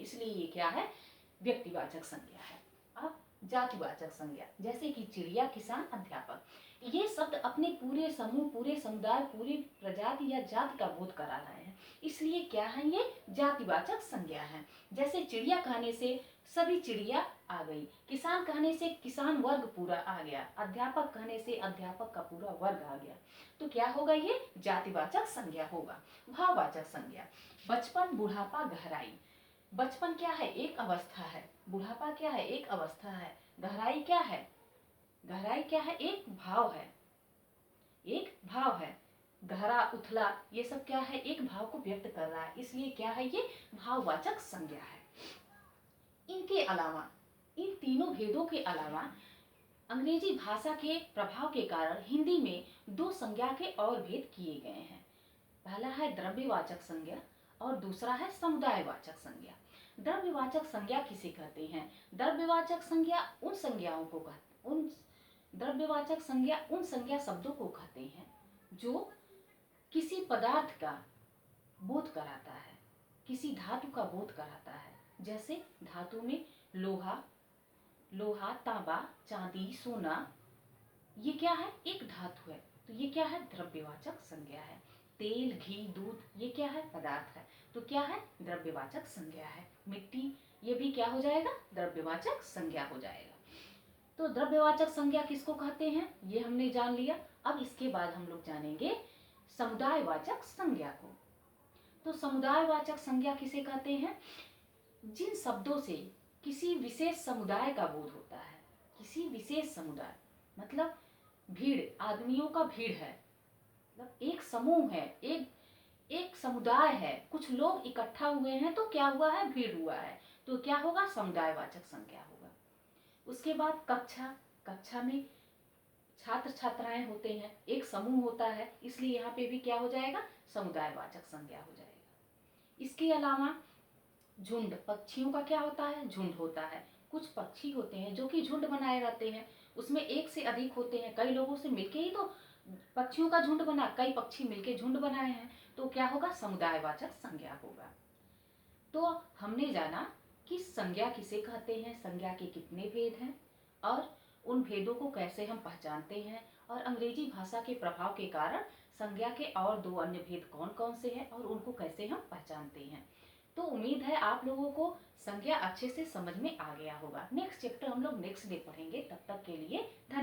इसलिए ये क्या है, व्यक्तिवाचक संज्ञा है। अब जातिवाचक संज्ञा, जैसे कि चिड़िया, किसान, अध्यापक, ये शब्द अपने पूरे समूह, पूरे समुदाय, पूरी प्रजाति या जाति का बोध करा रहे हैं, इसलिए क्या है, ये जातिवाचक संज्ञा है। जैसे चिड़िया कहने से सभी चिड़िया आ गई, किसान कहने से किसान वर्ग पूरा आ गया, अध्यापक कहने से अध्यापक का पूरा वर्ग आ गया। तो क्या होगा, ये जातिवाचक संज्ञा होगा। भाववाचक संज्ञा, बचपन, बुढ़ापा, गहराई। बचपन क्या है, एक अवस्था है। बुढ़ापा क्या है, एक अवस्था है। गहराई क्या है, गहराई क्या है, एक भाव है, एक भाव है। गहरा, उथला, ये सब क्या है, एक भाव को व्यक्त कर रहा है, इसलिए क्या है, ये भाववाचक संज्ञा है। इनके अलावा, इन तीनों भेदों के अलावा अंग्रेजी भाषा के प्रभाव के कारण हिंदी में दो संज्ञा के और भेद किए गए हैं। पहला है द्रव्यवाचक संज्ञा और दूसरा है समुदायवाचक संज्ञा। द्रव्यवाचक संज्ञा किसे कहते हैं? द्रव्यवाचक संज्ञा उन संज्ञाओं को द्रव्यवाचक संज्ञा उन संज्ञा शब्दों को कहते हैं जो किसी पदार्थ का बोध कराता है, किसी धातु का बोध कराता है। जैसे धातु में लोहा, तांबा, चांदी, सोना, ये क्या है, एक धातु है, तो ये क्या है, द्रव्यवाचक संज्ञा है। तेल, घी, दूध, ये क्या है, पदार्थ है, तो क्या है, द्रव्यवाचक संज्ञा है। मिट्टी, ये भी क्या हो जाएगा, द्रव्यवाचक संज्ञा हो जाएगा। तो द्रव्यवाचक संज्ञा किसको कहते हैं, ये हमने जान लिया। अब इसके बाद हम लोग जानेंगे समुदायवाचक संज्ञा को। तो समुदायवाचक संज्ञा किसे कहते हैं? जिन शब्दों से किसी विशेष समुदाय का बोध होता है। किसी विशेष समुदाय मतलब भीड़, आदमियों का भीड़ है, मतलब एक समूह है, एक समुदाय है, कुछ लोग इकट्ठा हुए हैं, तो क्या हुआ है, भीड़ हुआ है, तो क्या होगा, समुदायवाचक संज्ञा होगा। उसके बाद कक्षा में छात्र छात्राएं होते हैं, एक समूह होता है, इसलिए यहाँ पे भी क्या हो जाएगा, समुदायवाचक संज्ञा हो जाएगा। इसके अलावा झुंड, पक्षियों का क्या होता है, झुंड होता है। कुछ पक्षी होते हैं जो कि झुंड बनाए रहते हैं, उसमें एक से अधिक होते हैं, कई लोगों से मिलके ही तो पक्षियों का झुंड बना, कई पक्षी मिलके झुंड बनाए हैं, तो क्या होगा, समुदायवाचक संज्ञा होगा। तो हमने जाना कि संज्ञा किसे कहते हैं, संज्ञा के कितने भेद हैं और उन भेदों को कैसे हम पहचानते हैं, और अंग्रेजी भाषा के प्रभाव के कारण संज्ञा के और दो अन्य भेद कौन कौन से हैं और उनको कैसे हम पहचानते हैं। तो उम्मीद है आप लोगों को संज्ञा अच्छे से समझ में आ गया होगा। नेक्स्ट चैप्टर हम लोग नेक्स्ट डे पढ़ेंगे, तब तक के लिए धन्यवाद।